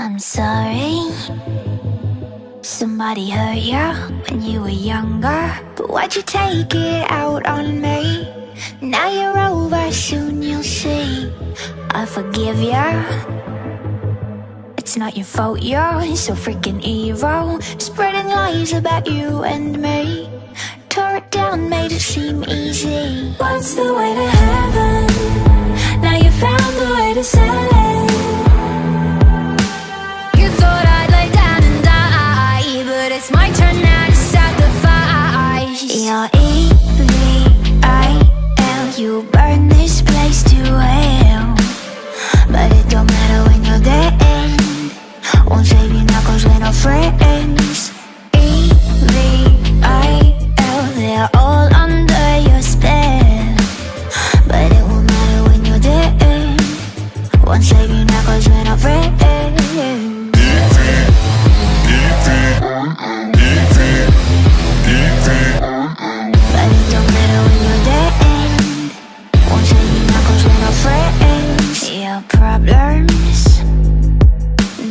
I'm sorry, somebody hurt ya when you were younger. But why'd you take it out on me? Now you're over, soon you'll see. I forgive ya. It's not your fault, you're so freaking evil, spreading lies about you and me. Tore it down, made it seem easy. What's the way to heaven? Now you found the way to sell it. You thought I'd lay down and die, but it's my turn now to sacrifice. You're EVIL, you burn this place to hell. But it don't matter when you're dead. Won't save you now cause we're not friends. EVIL, they're all under your spell. But it won't matter when you're dead. Won't save you now cause we're not friends. But it don't matter when you're dead. Won't save you now cause we're not friends. Your problems,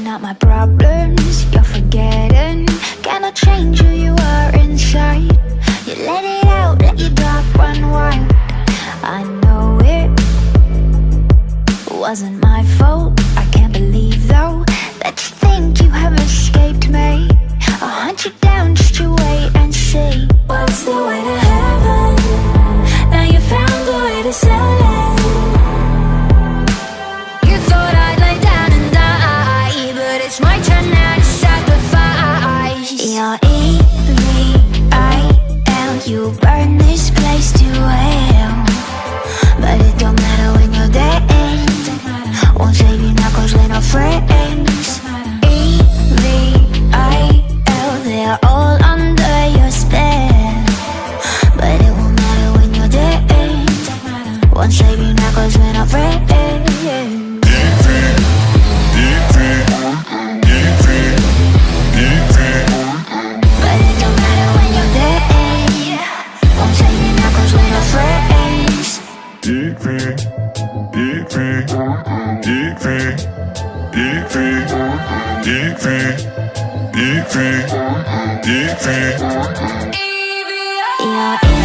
not my problems. You're forgetting, cannot change who you are inside. You let it out, let your dark run wild. I know it wasn't my fault. I can't believe though that you think you have escaped me. I'll hunt you down just to wait and see. What's the way to heaven? Now you found the way to sell it. You thought I'd lay down and die, but it's my turn now to sacrifice. You're EVIL, you burn this place to hell. But it don't matter when you're dead. Won't save you now cause we're not friends. EVIL, they're all under your spell. But it won't matter when you're dead. Won't save you now cause we're not friends. But it don't matter when you're dead. Won't save you now cause we're not friends. You're